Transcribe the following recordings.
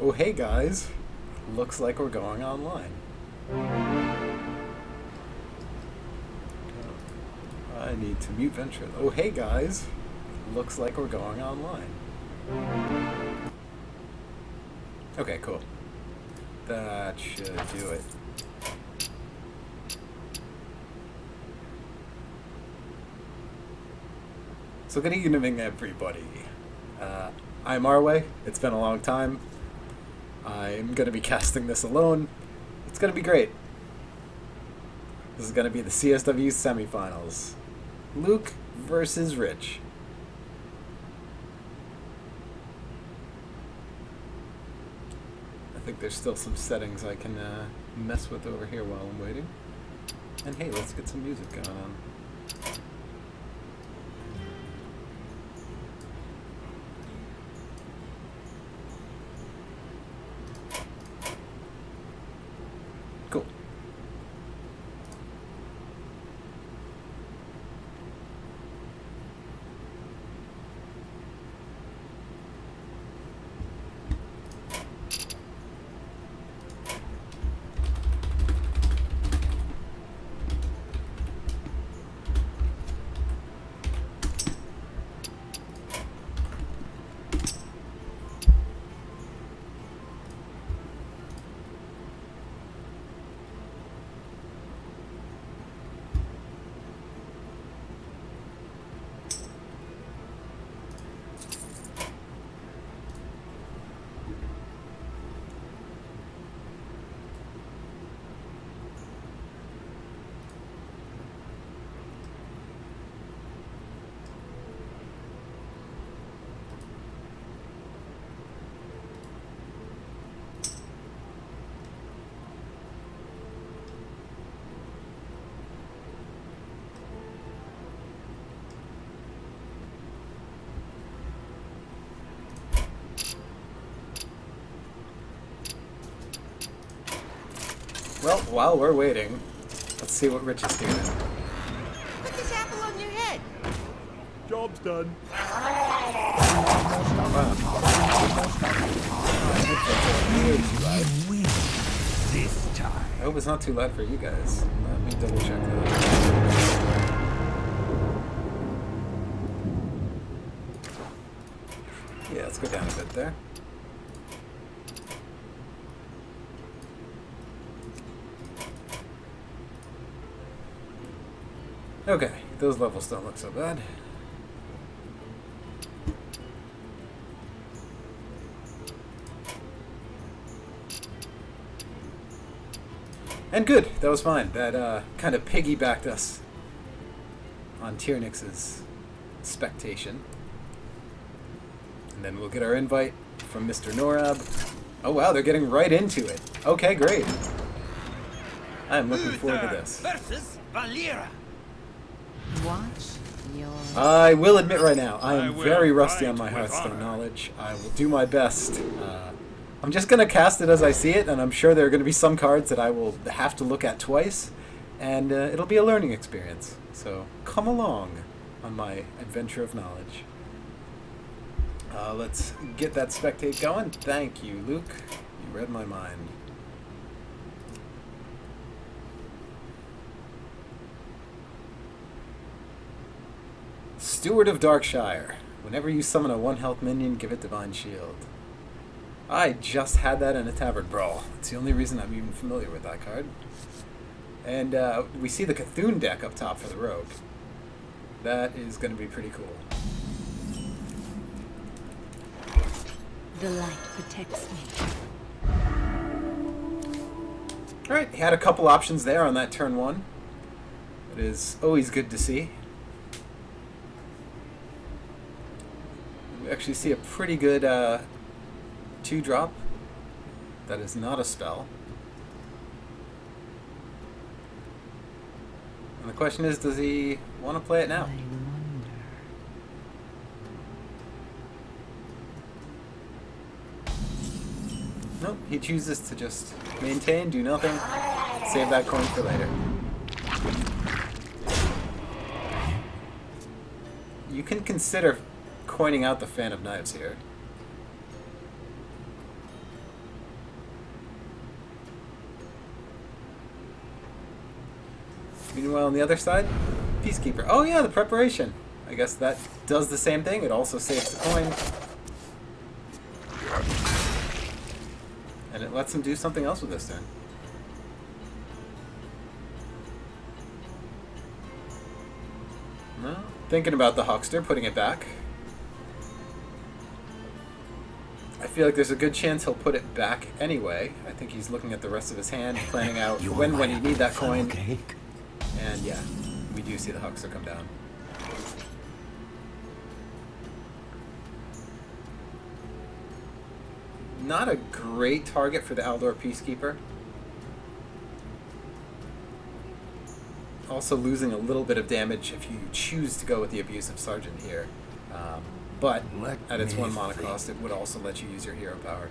Oh, hey guys. Looks like we're going online. I need to mute venture. Oh, hey guys. Looks like we're going online. Okay, cool. That should do it. So good evening, everybody. I'm Arway. It's been a long time. I'm going to be casting this alone. It's going to be great. This is going to be the CSW semifinals. Luke versus Rich. I think there's still some settings I can mess with over here while I'm waiting. And hey, let's get some music going on. Cool. Well, while we're waiting, let's see what Rich is doing. Put this apple on your head. Job's done. Wow. Win this time. I hope it's not too loud for you guys. Let me double check that. Yeah, let's go down a bit there. Okay, those levels don't look so bad. And good, that was fine. That kind of piggybacked us on Tirnix's spectation. And then we'll get our invite from Mr. Norrab. Oh wow, they're getting right into it. Okay, great. I'm looking forward to this. Versus Valera. Watch your... I will admit right now, I am will very rusty fight on my with Hearthstone honor. knowledge. I will do my best. I'm just going to cast it as I see it, and I'm sure there are going to be some cards that I will have to look at twice, and it'll be a learning experience. So come along on my adventure of knowledge. Let's get that spectate going. Thank you, Luke. You read my mind. Steward of Darkshire. Whenever you summon a 1-health minion, give it Divine Shield. I just had that in a Tavern Brawl. It's the only reason I'm even familiar with that card. And we see the Cthulhu deck up top for the Rogue. That is going to be pretty cool. The light protects me. Alright, he had a couple options there on that turn 1. It is always good to see. We actually see a pretty good 2-drop. That is not a spell. And the question is, does he want to play it now? I wonder. Nope, he chooses to just maintain, do nothing, save that coin for later. You can consider coining out the Fan of Knives here. Meanwhile, on the other side, Peacekeeper. Oh yeah, the preparation. I guess that does the same thing. It also saves the coin. And it lets him do something else with this turn. No. Thinking about the Huckster, putting it back. I feel like there's a good chance he'll put it back anyway. I think he's looking at the rest of his hand, planning out when you need that coin. And yeah, we do see the Huckster come down. Not a great target for the Aldor Peacekeeper. Also losing a little bit of damage if you choose to go with the Abusive Sergeant here. But at its 1 mana cost, it would also let you use your hero power.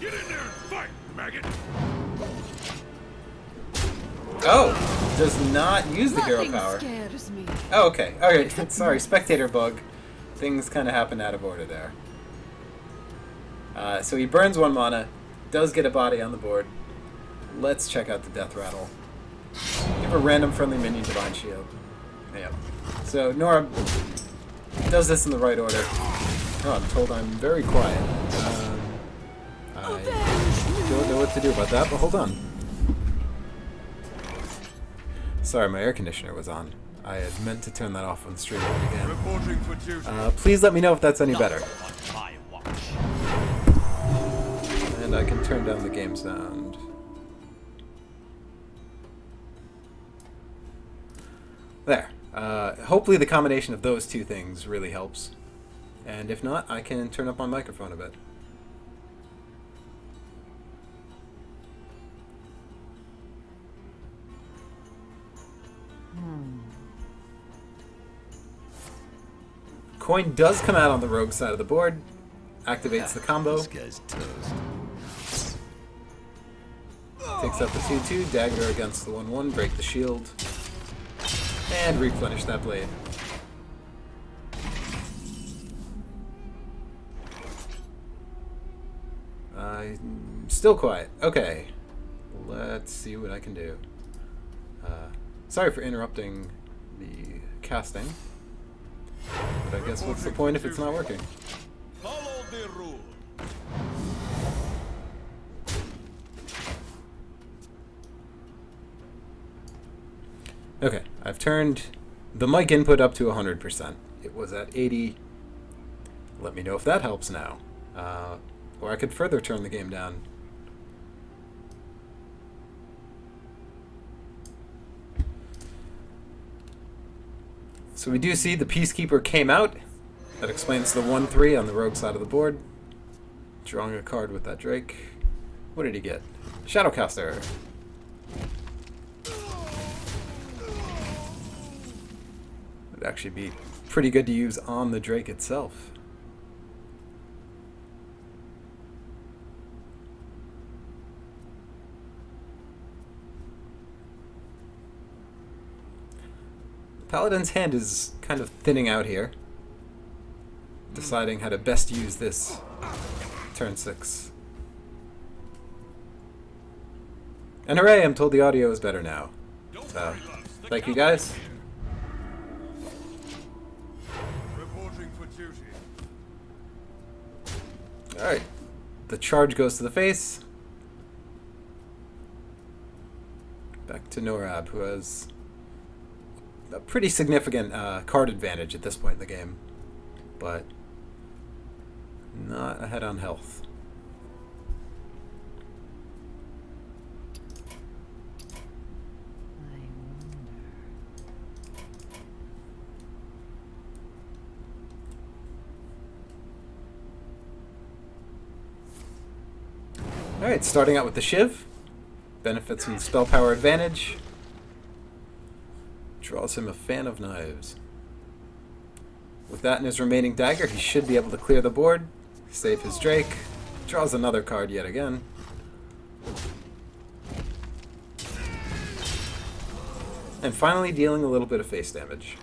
Get in there and fight, maggot! Oh! Does not use the hero power. Scares me. Oh, okay. Alright, sorry, spectator bug. Things kind of happened out of order there. So he burns 1 mana, does get a body on the board. Let's check out the Death Rattle. Give a random friendly minion Divine Shield. Yep. So Norrab does this in the right order. Oh, I'm told I'm very quiet. I don't know what to do about that, but hold on. Sorry, my air conditioner was on. I had meant to turn that off when the stream began. Reporting for duty. Please let me know if that's any better. On my watch. And I can turn down the game sound. There. Hopefully the combination of those two things really helps. And if not, I can turn up my microphone a bit. Coin does come out on the rogue side of the board. Activates the combo. This guy's toast. Takes out the 2/2, dagger against the 1/1, break the shield. And replenish that blade. Still quiet. Okay. Let's see what I can do. Sorry for interrupting the casting. But I guess what's the point if it's not working? Follow the rule. Okay, I've turned the mic input up to 100%. It was at 80. Let me know if that helps now. Or I could further turn the game down. So we do see the Peacekeeper came out. That explains the 1/3 on the rogue side of the board. Drawing a card with that Drake. What did he get? Shadowcaster. Would actually be pretty good to use on the Drake itself. Paladin's hand is kind of thinning out here. Deciding how to best use this turn 6. And hooray, I'm told the audio is better now. So, thank you guys. Reporting for duty. Alright. The charge goes to the face. Back to Norrab, who has a pretty significant card advantage at this point in the game. But not ahead on health. I wonder. Alright, starting out with the Shiv. Benefits from the spell power advantage. Draws him a Fan of Knives. With that and his remaining dagger, he should be able to clear the board, save his Drake, draws another card yet again. And finally dealing a little bit of face damage.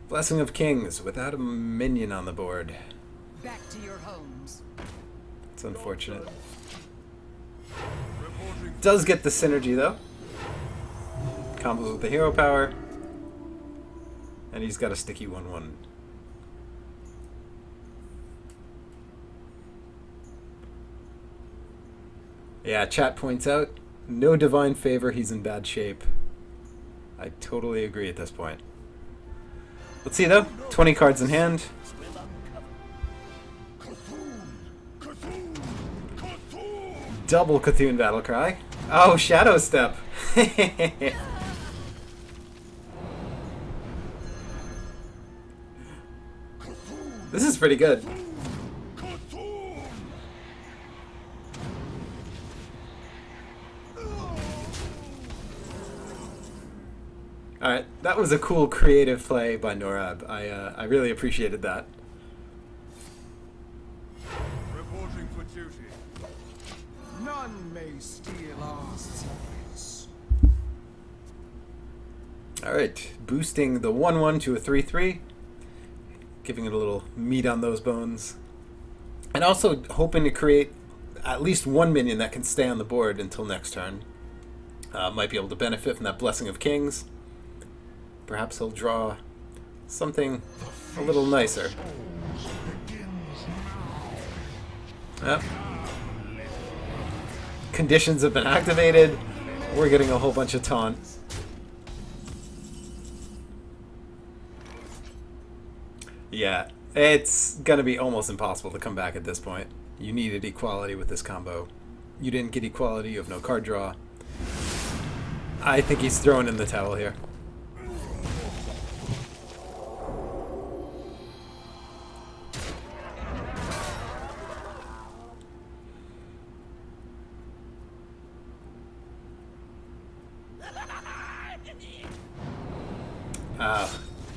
Blessing of Kings without a minion on the board. Back to your homes. It's unfortunate. Does get the synergy though. Combos with the hero power. And he's got a sticky 1-1. Yeah, chat points out, no divine favor, he's in bad shape. I totally agree at this point. Let's see though, 20 cards in hand. Double Cthulhu battle cry. Oh, Shadow Step. This is pretty good. Alright, that was a cool creative play by Norrab. I really appreciated that. Reporting for duty. None may steal our secrets. Alright, boosting the 1-1 to a 3-3. Giving it a little meat on those bones. And also hoping to create at least one minion that can stay on the board until next turn. Might be able to benefit from that Blessing of Kings. Perhaps he'll draw something a little nicer. Yep. Conditions have been activated. We're getting a whole bunch of taunts. Yeah, it's gonna be almost impossible to come back at this point. You needed equality with this combo. You didn't get equality, you have no card draw. I think he's throwing in the towel here.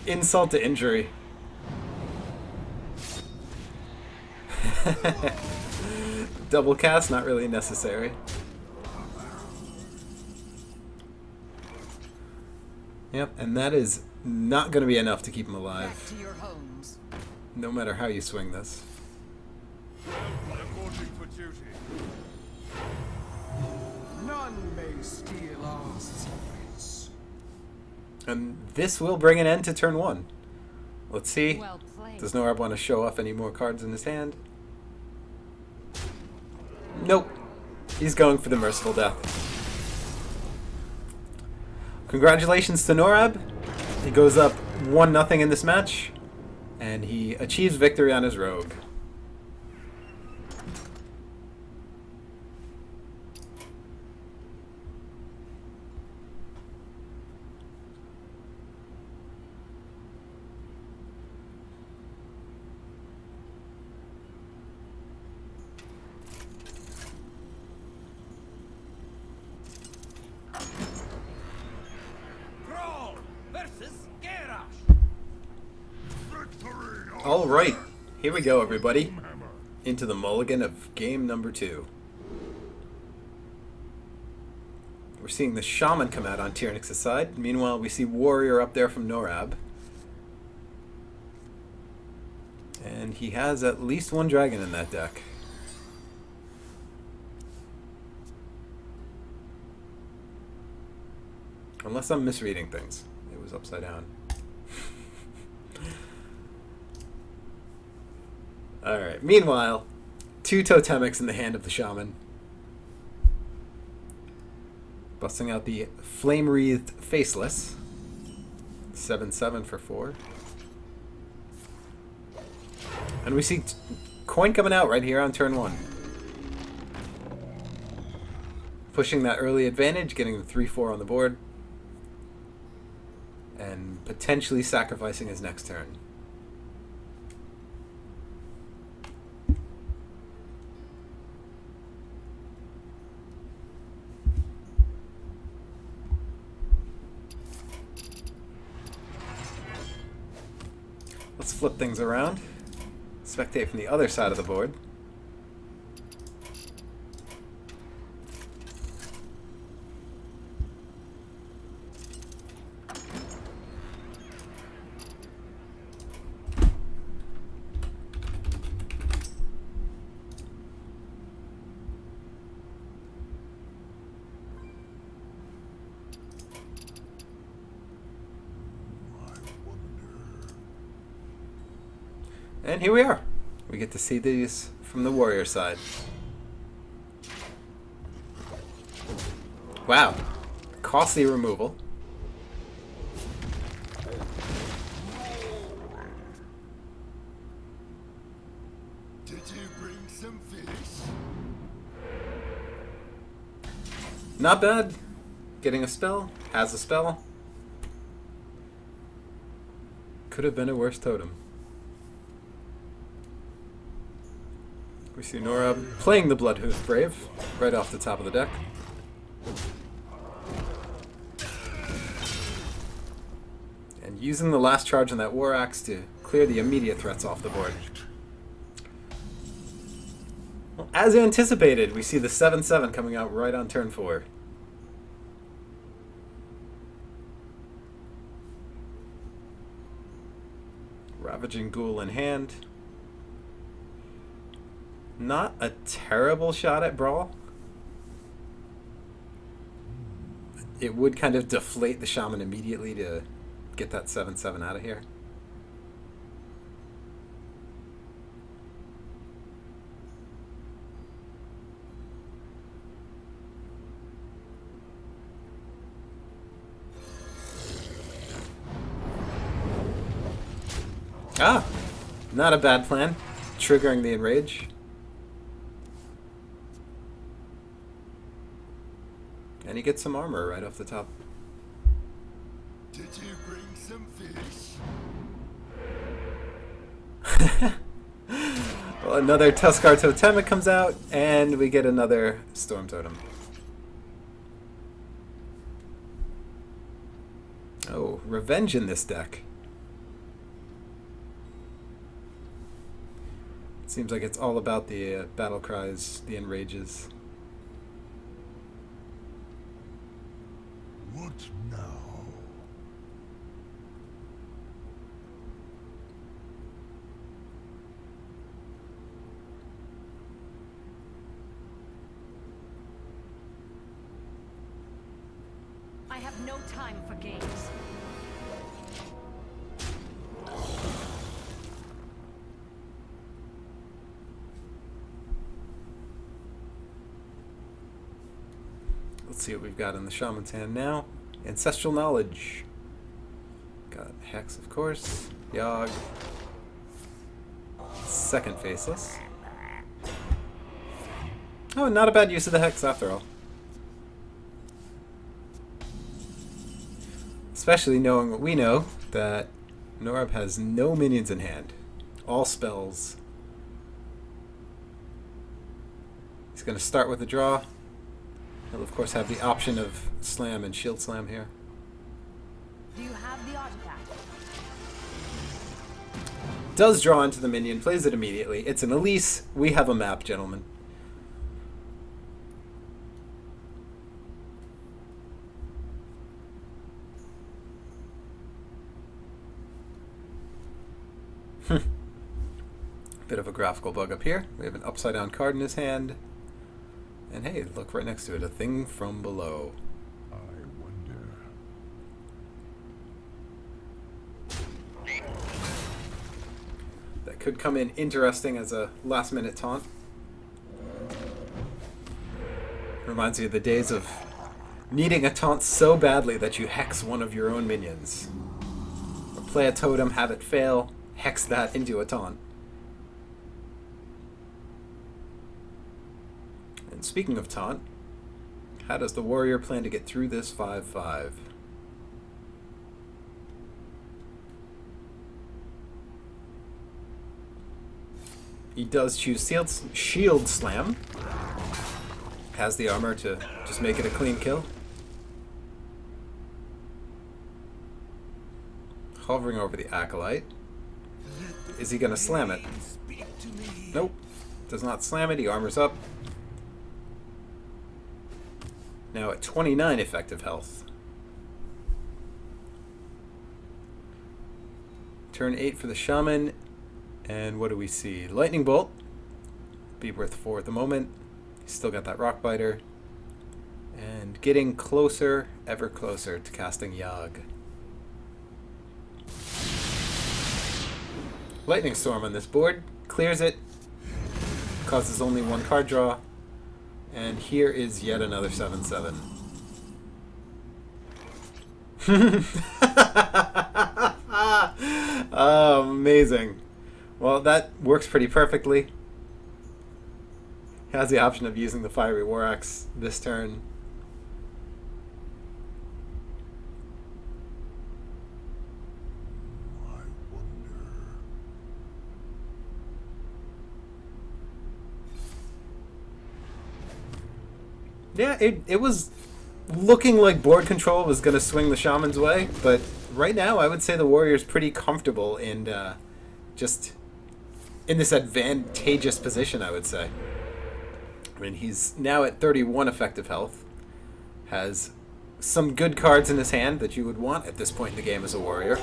Insult to injury. Double cast, not really necessary. Yep, and that is not going to be enough to keep him Back alive, to your homes. no matter how you swing this. Reporting for duty. None may steal our secrets. And this will bring an end to turn 1. Let's see. Well played. Does Norrab want to show off any more cards in his hand? Nope. He's going for the Merciful Death. Congratulations to Norrab. He goes up 1-0 in this match. And he achieves victory on his rogue. Brawl versus Garrosh. All right, here we go, everybody. Into the mulligan of game number 2. We're seeing the Shaman come out on Tirnix's side. Meanwhile, we see Warrior up there from Norrab. And he has at least one dragon in that deck. Unless I'm misreading things. It was upside down. Alright, meanwhile, 2 totemics in the hand of the Shaman. Busting out the Flame-Wreathed Faceless. 7/7 for 4. And we see coin coming out right here on turn 1. Pushing that early advantage, getting the 3/4 on the board. And potentially sacrificing his next turn. Let's flip things around. Spectate from the other side of the board. And here we are. We get to see these from the warrior side. Wow. Costly removal. Did you bring some fish? Not bad. Getting a spell. Has a spell. Could have been a worse totem. We see Norrab playing the Bloodhoof Brave right off the top of the deck. And using the last charge on that War Axe to clear the immediate threats off the board. Well, as anticipated, we see the 7/7 coming out right on turn 4. Ravaging Ghoul in hand. Not a terrible shot at Brawl. It would kind of deflate the Shaman immediately to get that 7/7 out of here. Ah, not a bad plan. Triggering the Enrage. And he gets some armor right off the top. Did you bring some fish? Well, another Tuskar Totemic comes out, and we get another Storm Totem. Oh, Revenge in this deck. Seems like it's all about the battle cries, the enrages. What now? I have no time for games. Let's see what we've got in the Shaman's hand now. Ancestral Knowledge. Got Hex, of course. Yogg. Second Faceless. Oh, not a bad use of the Hex after all. Especially knowing what we know, that Norrab has no minions in hand. All spells. He's going to start with a draw. He'll of course have the option of Slam and Shield Slam here. Do you have the artifact? Does draw into the minion, plays it immediately. It's an Elise. We have a map, gentlemen. Bit of a graphical bug up here. We have an upside down card in his hand. And hey, look right next to it, a thing from below. I wonder. That could come in interesting as a last minute taunt. Reminds me of the days of needing a taunt so badly that you hex one of your own minions. Or play a totem, have it fail, hex that into a taunt. And speaking of taunt, how does the warrior plan to get through this 5/5? He does choose Shield Slam. Has the armor to just make it a clean kill. Hovering over the Acolyte. Is he going to slam it? Speak to me. Nope. Does not slam it. He armors up. Now at 29 effective health. Turn 8 for the Shaman. And what do we see? Lightning Bolt. Be worth 4 at the moment. He's still got that Rock Biter. And getting closer, ever closer to casting Yogg. Lightning Storm on this board. Clears it. Causes only one card draw. And here is yet another 7/7. Oh, amazing. Well, that works pretty perfectly. He has the option of using the Fiery War Axe this turn. I wonder. Yeah, it was looking like board control was going to swing the Shaman's way, but right now I would say the Warrior's pretty comfortable and just in this advantageous position, I would say. I mean, he's now at 31 effective health, has some good cards in his hand that you would want at this point in the game as a Warrior,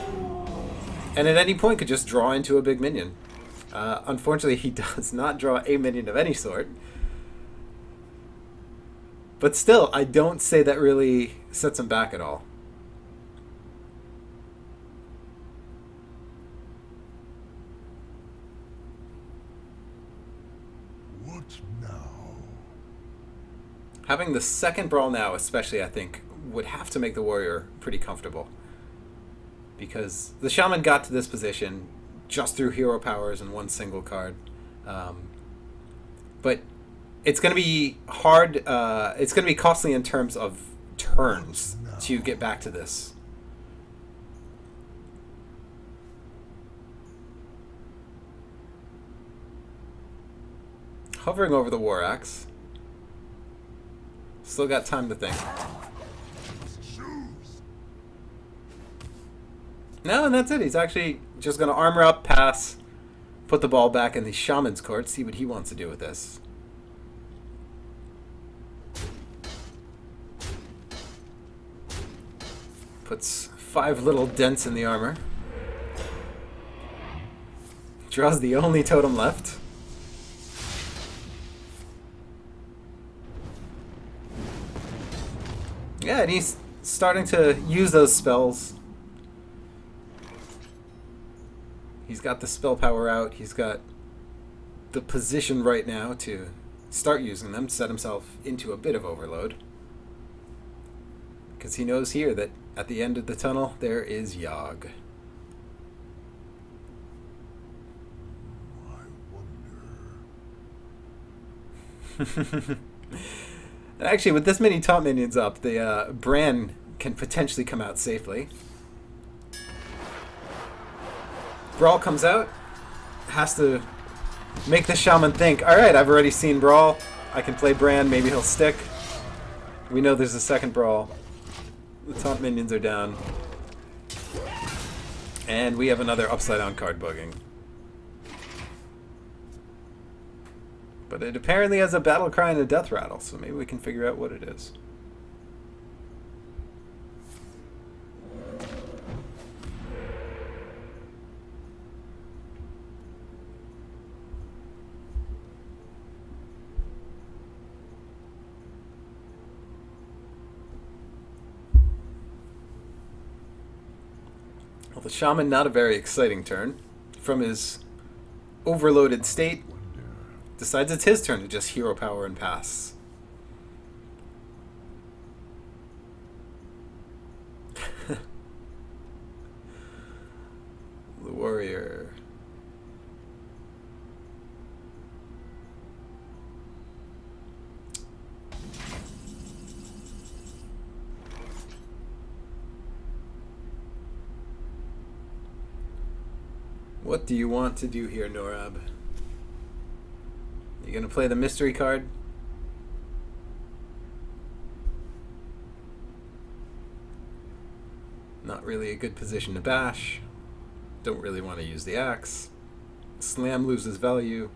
and at any point could just draw into a big minion. Unfortunately, he does not draw a minion of any sort. But still, I don't say that really sets him back at all. What now? Having the second Brawl now, especially, I think, would have to make the Warrior pretty comfortable. Because the Shaman got to this position just through hero powers and one single card. But it's going to be hard, it's going to be costly in terms of turns to get back to this. Hovering over the War Axe. Still got time to think. No, and that's it. He's actually just going to armor up, pass, put the ball back in the Shaman's court, see what he wants to do with this. Puts 5 little dents in the armor. Draws the only totem left. Yeah, and he's starting to use those spells. He's got the spell power out. He's got the position right now to start using them, set himself into a bit of overload. Because he knows here that at the end of the tunnel, there is Yogg. I wonder. Actually, with this many top minions up, the Bran can potentially come out safely. Brawl comes out, has to make the Shaman think, alright, I've already seen Brawl, I can play Bran, maybe he'll stick. We know there's a second Brawl. The top minions are down. And we have another upside down card bugging. But it apparently has a battle cry and a death rattle, so maybe we can figure out what it is. Well, the Shaman, not a very exciting turn. From his overloaded state, decides it's his turn to just hero power and pass. The Warrior. What do you want to do here, Norrab? You gonna play the mystery card? Not really a good position to bash. Don't really want to use the axe. Slam loses value.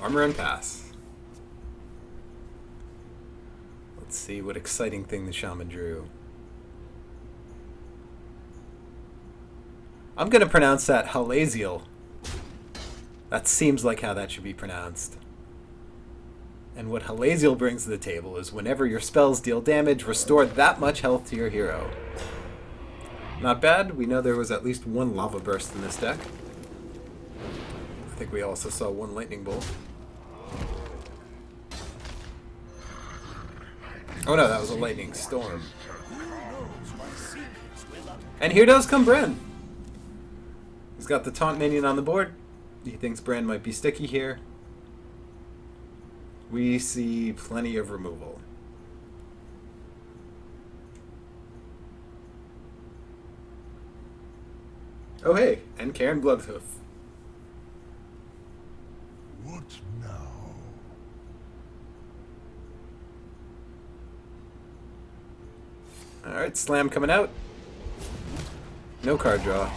Armor and pass. Let's see what exciting thing the Shaman drew. I'm going to pronounce that Halaziel. That seems like how that should be pronounced. And what Halaziel brings to the table is whenever your spells deal damage, restore that much health to your hero. Not bad. We know there was at least one lava burst in this deck. I think we also saw one lightning bolt. Oh no, that was a lightning storm. And here does come Bran. He's got the taunt minion on the board. He thinks Bran might be sticky here. We see plenty of removal. Oh hey, and Cairn Bloodhoof. What now? Alright, Slam coming out. No card draw.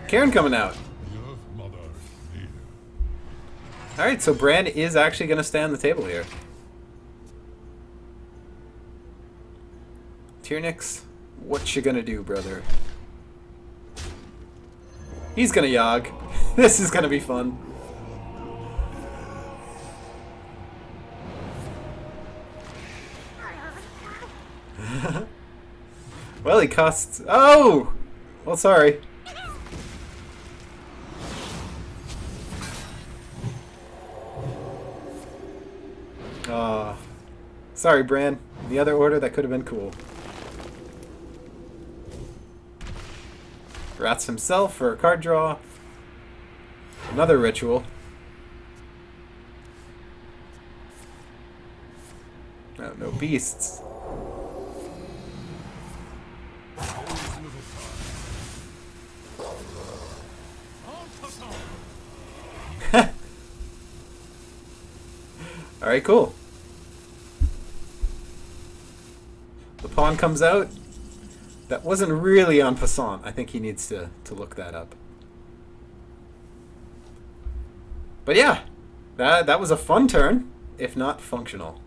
Cairn coming out. Alright, so Bran is actually going to stay on the table here. Tirnix, what you gonna do, brother? He's gonna Yogg. This is gonna be fun. Well, he costs... Oh! Well, sorry. Sorry, Bran. In the other order, that could have been cool. Rats himself for a card draw. Another ritual. Oh, no beasts. Alright, cool. The pawn comes out. That wasn't really en passant. I think he needs to look that up. But yeah, that was a fun turn, if not functional.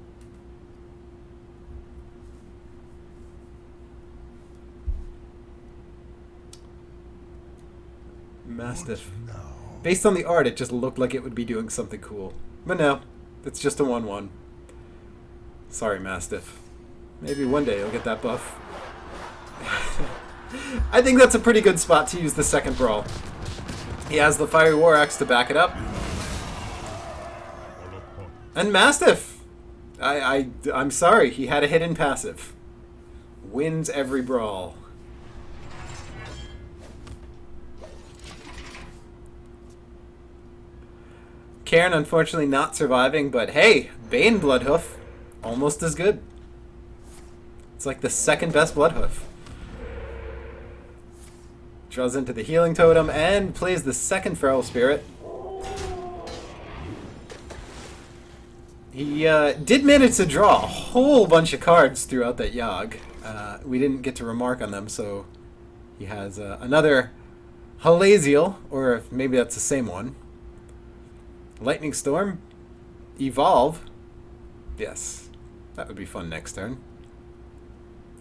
Mastiff. Based on the art, it just looked like it would be doing something cool. But no, it's just a 1/1. Sorry, Mastiff. Maybe one day you'll get that buff. I think that's a pretty good spot to use the second brawl. He has the Fiery War Axe to back it up. And Mastiff! I'm sorry, he had a hidden passive. Wins every brawl. Cairn unfortunately not surviving, but hey, Bane Bloodhoof, almost as good. It's like the second best Bloodhoof. Draws into the Healing Totem and plays the second Feral Spirit. He did manage to draw a whole bunch of cards throughout that Yogg. We didn't get to remark on them, so he has another Halaziel, or if maybe that's the same one. Lightning Storm. Evolve. Yes, that would be fun next turn.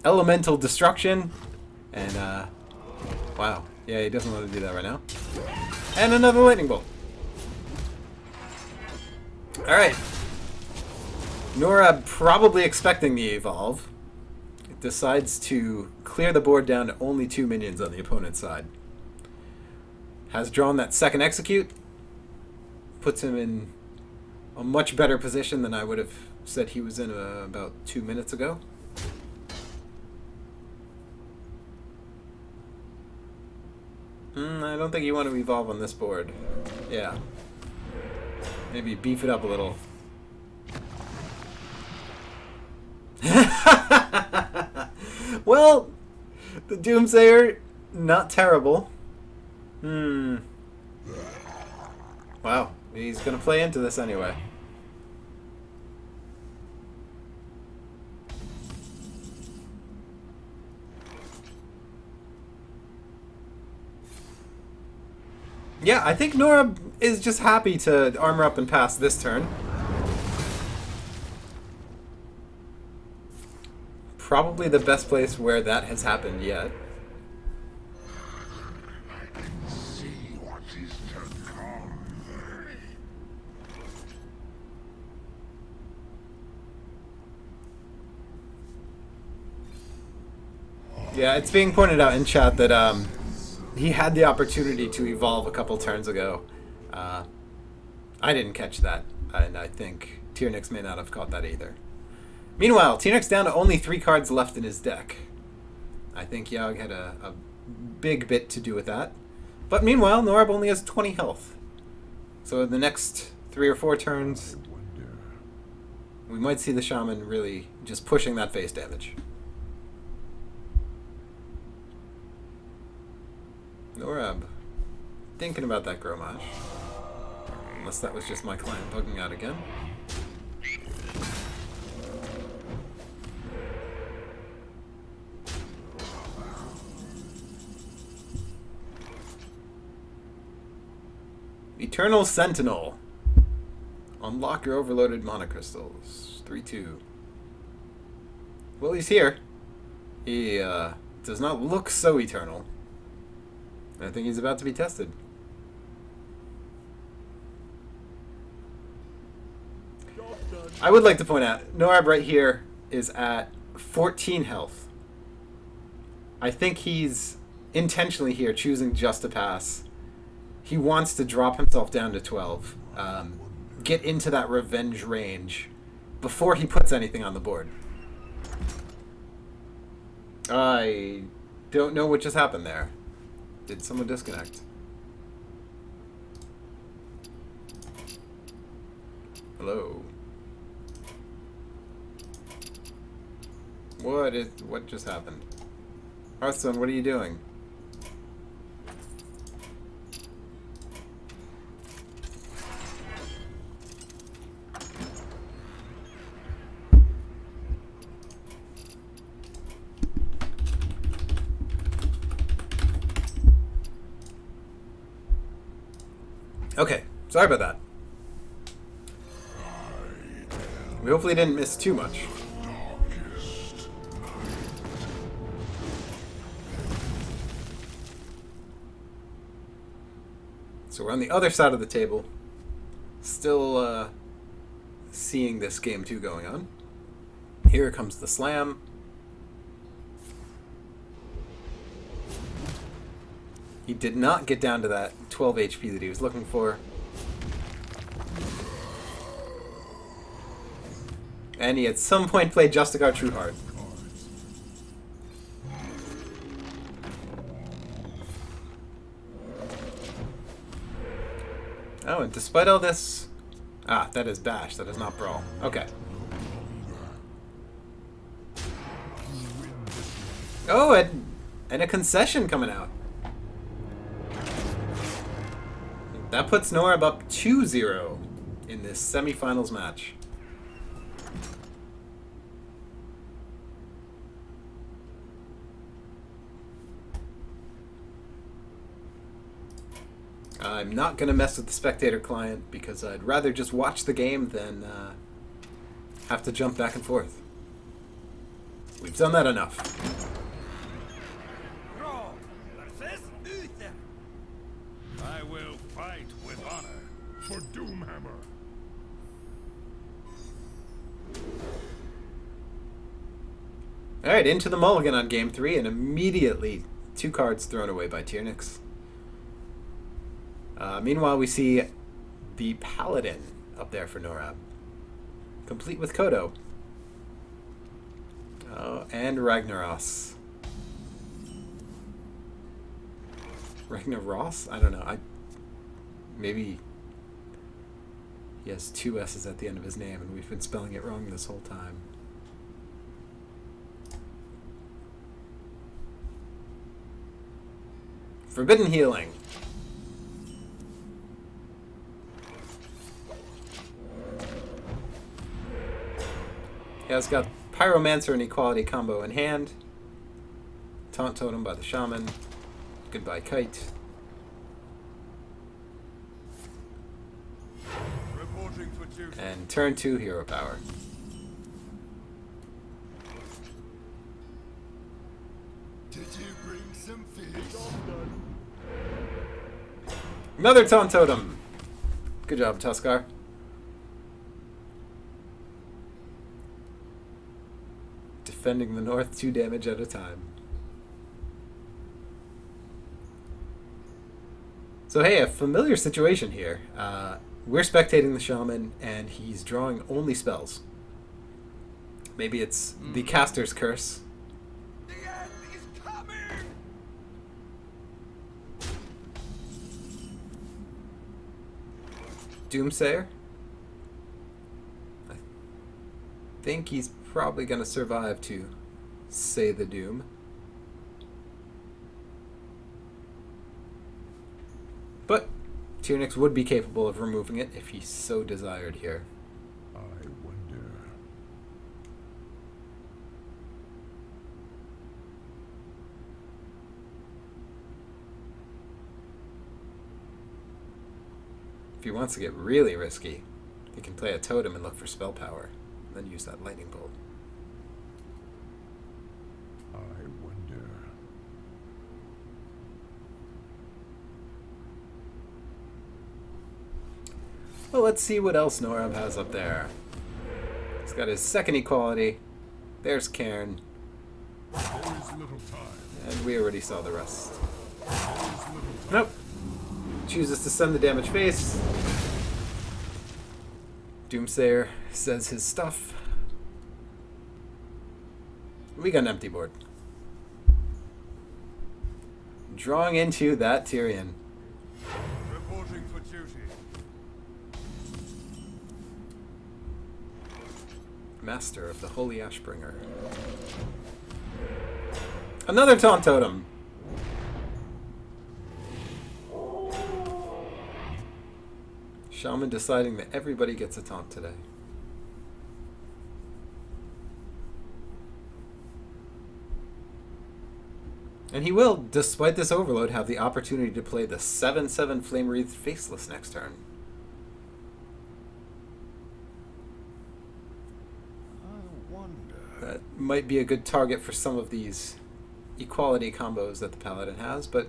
Elemental Destruction. And, wow. Yeah, he doesn't want to do that right now. And another Lightning Bolt. Alright. Norrab, probably expecting the Evolve, decides to clear the board down to only 2 minions on the opponent's side. Has drawn that second Execute. Puts him in a much better position than I would have said he was in about 2 minutes ago. I don't think you want to evolve on this board. Yeah. Maybe beef it up a little. Well, the Doomsayer, not terrible. Wow, he's gonna play into this anyway. Yeah, I think Norrab is just happy to armor up and pass this turn. Probably the best place where that has happened yet. See what is to come. Yeah, it's being pointed out in chat that he had the opportunity to evolve a couple turns ago. I didn't catch that, and I think Tirnix may not have caught that either. Meanwhile, Tirnix down to only 3 cards left in his deck. I think Yogg had a big bit to do with that. But meanwhile, Norrab only has 20 health. So in the next 3 or 4 turns, we might see the Shaman really just pushing that face damage. Norrab, thinking about that Gromage. Unless that was just my client bugging out again. Eternal Sentinel. Unlock your overloaded monocrystals. 3-2. Well, he's here. He does not look so eternal. I think he's about to be tested. I would like to point out, Norrab right here is at 14 health. I think he's intentionally here choosing just to pass. He wants to drop himself down to 12. Get into that revenge range before he puts anything on the board. I don't know what just happened there. Did someone disconnect? Hello? What just happened? Hearthstone, what are you doing? Okay, sorry about that. We hopefully didn't miss too much. So we're on the other side of the table, still seeing this game 2 going on. Here comes the slam. He did not get down to that 12 HP that he was looking for. And he at some point played Justicar Trueheart. Oh, and despite all this... Ah, that is Bash, that is not Brawl. Okay. Oh, and a concession coming out. That puts Norrab up 2-0 in this semifinals match. I'm not going to mess with the spectator client because I'd rather just watch the game than have to jump back and forth. We've done that enough. Raw versus Uther. I will fight with honor for Doomhammer. Alright, into the mulligan on game 3, and immediately 2 cards thrown away by Tirnix. Meanwhile, we see the Paladin up there for Norrab, complete with Kodo. Oh, and Ragnaros. Ragnaros? I don't know. Maybe he has 2 S's at the end of his name, and we've been spelling it wrong this whole time. Forbidden Healing. He has got Pyromancer and Equality combo in hand. Taunt Totem by the Shaman. Goodbye Kite. Reporting for duty. And turn 2 Hero Power. Did you bring some fish? Another Taunt Totem. Good job, Tuskar. Defending the north 2 damage at a time. So hey, a familiar situation here. We're spectating the shaman, and he's drawing only spells. Maybe it's the caster's curse. The end is coming! Doomsayer. I think he's probably going to survive to say the doom. But Tirnix would be capable of removing it if he so desired here. I wonder. If he wants to get really risky, he can play a totem and look for spell power, and then use that lightning bolt. I wonder. Well, let's see what else Norrab has up there. He's got his second equality. There's Cairn. There is little time. And we already saw the rest. There is little time. Nope. Chooses to send the damage face. Doomsayer says his stuff. We got an empty board. Drawing into that Tyrion. Reporting for duty. Master of the Holy Ashbringer. Another Taunt Totem. Shaman deciding that everybody gets a taunt today. And he will, despite this overload, have the opportunity to play the 7/7 Flame Wreathed Faceless next turn. I wonder. That might be a good target for some of these equality combos that the Paladin has, but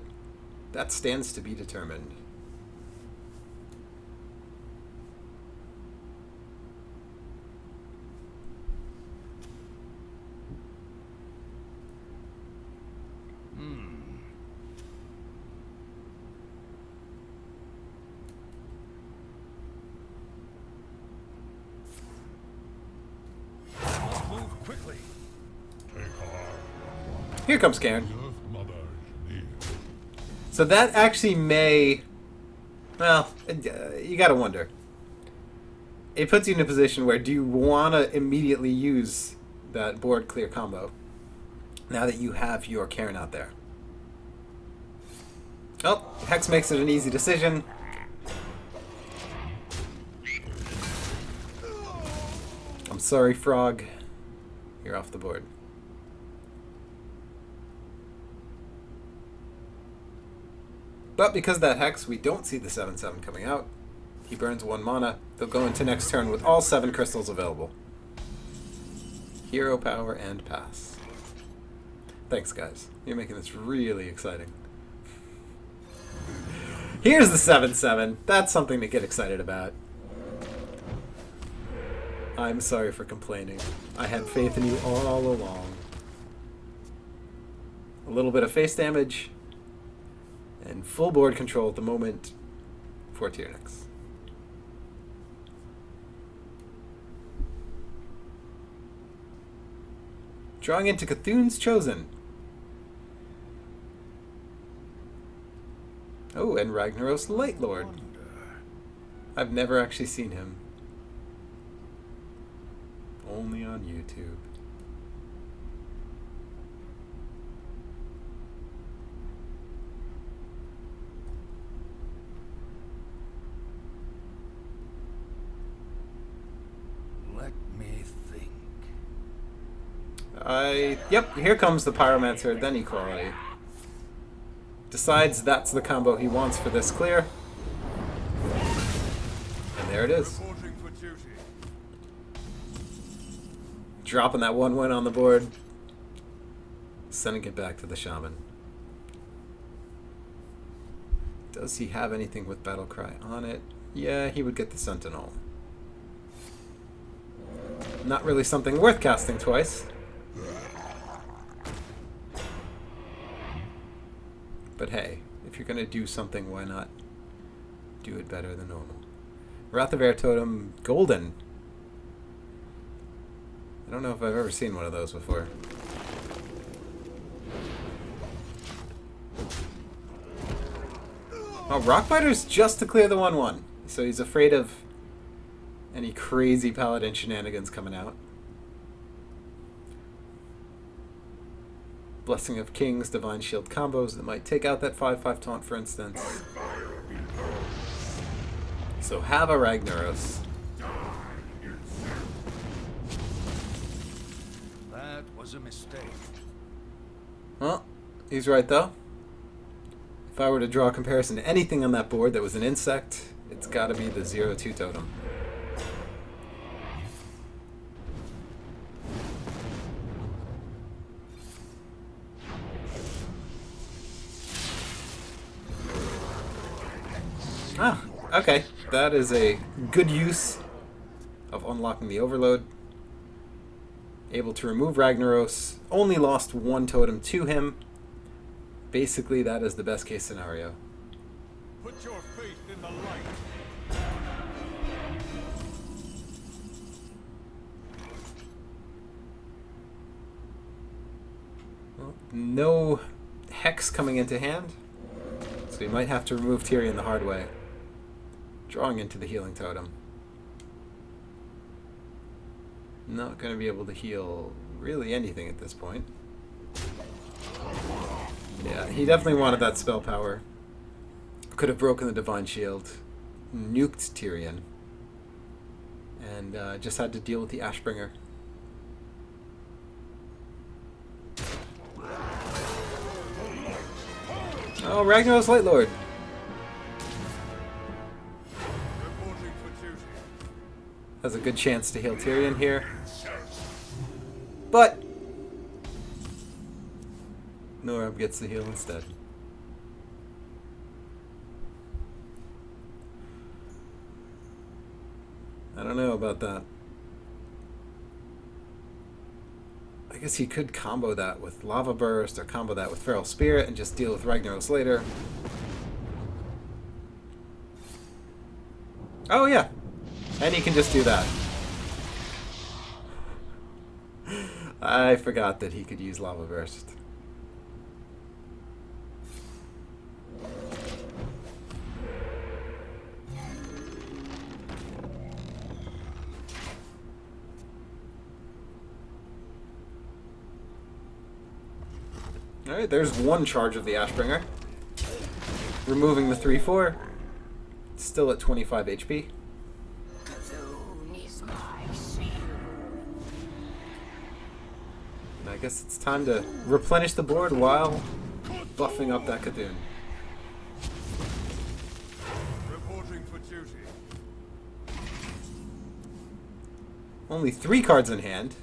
that stands to be determined. Move quickly. Take heart. Here comes Cairn. The Earth Mother is near. So that actually may... Well, you gotta wonder. It puts you in a position where do you want to immediately use that board clear combo now that you have your Cairn out there? Oh, Hex makes it an easy decision. I'm sorry, Frog. You're off the board. But because of that Hex, we don't see the 7/7 coming out. He burns 1 mana. They'll go into next turn with all 7 crystals available. Hero power and pass. Thanks, guys. You're making this really exciting. Here's the 7/7. That's something to get excited about. I'm sorry for complaining. I had faith in you all along. A little bit of face damage, and full board control at the moment for Tirnix. Drawing into Cthulhu's Chosen. Oh, and Ragnaros Lightlord. I've never actually seen him. Only on YouTube. Let me think. Yep, here comes the Pyromancer, then Equality. Decides that's the combo he wants for this clear. And there it is. Reporting for duty. Dropping that 1/1 on the board. Sending it back to the Shaman. Does he have anything with Battlecry on it? Yeah, he would get the Sentinel. Not really something worth casting twice. But hey, if you're going to do something, why not do it better than normal. Wrath of Air Totem, golden. I don't know if I've ever seen one of those before. Oh, Rockbiter's just to clear the 1/1. So he's afraid of any crazy paladin shenanigans coming out. Blessing of Kings, Divine Shield combos that might take out that 5/5 taunt, for instance. So have a Ragnaros. That was a mistake. Well, he's right though. If I were to draw a comparison to anything on that board that was an insect, it's got to be the 0/2 totem. Ah, okay. That is a good use of unlocking the overload. Able to remove Ragnaros. Only lost 1 totem to him. Basically, that is the best case scenario. Put your faith in the light. Well, no Hex coming into hand. So we might have to remove Tyrion the hard way. Drawing into the healing totem. Not going to be able to heal really anything at this point. Yeah, he definitely wanted that spell power. Could have broken the Divine Shield, nuked Tyrion, and just had to deal with the Ashbringer. Oh, Ragnaros Lightlord. Reporting for duty. Has a good chance to heal Tyrion here. But Norrab gets the heal instead. I don't know about that. I guess he could combo that with Lava Burst or combo that with Feral Spirit and just deal with Ragnaros later. Oh yeah. And he can just do that. I forgot that he could use Lava Burst. Alright, there's one charge of the Ashbringer. Removing the 3/4. Still at 25 HP. And I guess it's time to replenish the board while buffing up that Cthulhu. Reporting for duty. Only 3 cards in hand.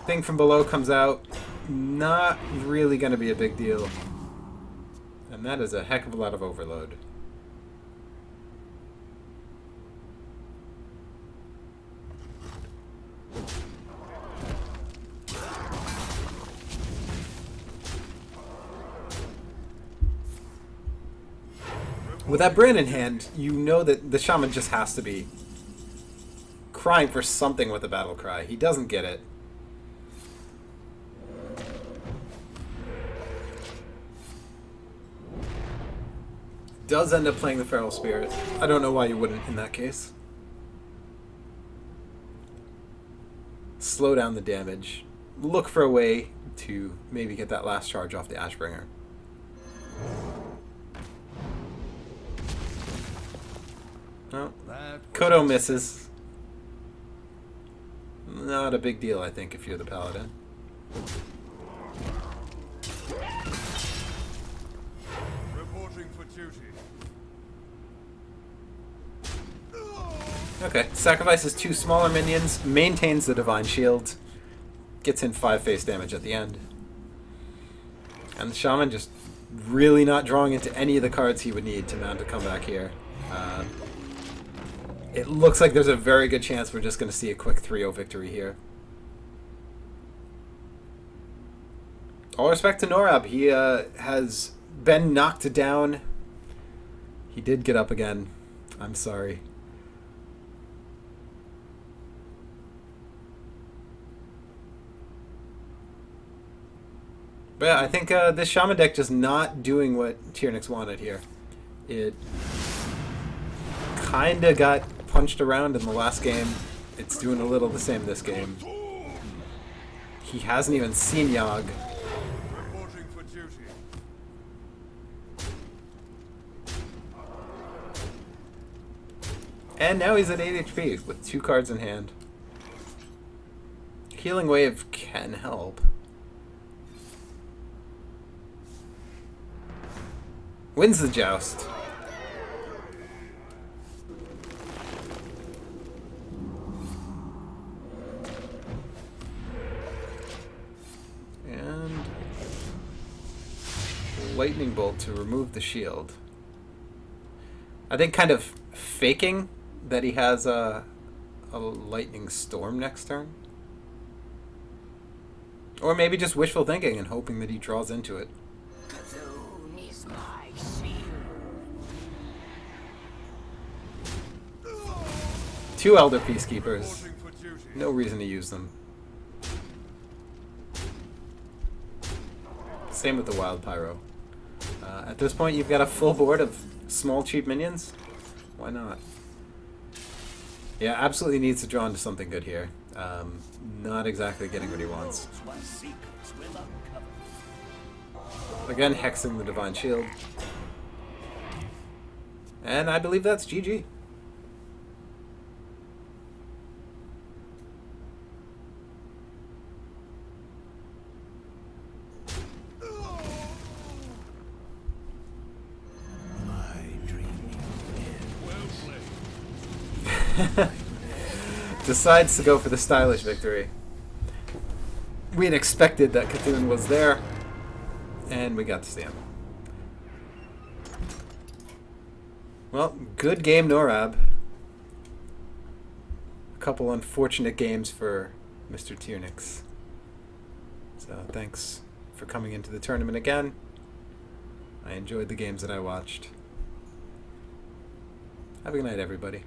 Thing from below comes out. Not really going to be a big deal. And that is a heck of a lot of overload. With that Brand in hand, you know that the Shaman just has to be crying for something with the Battle Cry. He doesn't get it. Does end up playing the Feral Spirit. I don't know why you wouldn't in that case. Slow down the damage. Look for a way to maybe get that last charge off the Ashbringer. Oh, Kodo misses. Not a big deal, I think, if you're the Paladin. Reporting for duty. Okay, sacrifices 2 smaller minions, maintains the Divine Shield, gets in 5 face damage at the end. And the Shaman just really not drawing into any of the cards he would need to mount a comeback here. It looks like there's a very good chance we're just going to see a quick 3-0 victory here. All respect to Norrab. He has been knocked down. He did get up again. I'm sorry. But yeah, I think this Shaman deck just not doing what Tirnix wanted here. It kind of got punched around in the last game. It's doing a little the same this game. He hasn't even seen Yogg. Reporting for duty. And now he's at 8 HP with 2 cards in hand. Healing Wave can help. Wins the joust. And lightning bolt to remove the shield. I think kind of faking that he has a lightning storm next turn. Or maybe just wishful thinking and hoping that he draws into it. Cthulhu is my shield. 2 Elder Peacekeepers. Reporting for duty. No reason to use them. Same with the Wild Pyro. At this point, you've got a full board of small, cheap minions. Why not? Yeah, absolutely needs to draw into something good here. Not exactly getting what he wants. My secrets will uncover. Again, hexing the Divine Shield. And I believe that's GG. My dreaming Well played. Decides to go for the stylish victory. We had expected that Cthulhu was there, and we got to see him. Well, good game, Norrab. A couple unfortunate games for Mr. Tirnix. So thanks for coming into the tournament again. I enjoyed the games that I watched. Have a good night, everybody.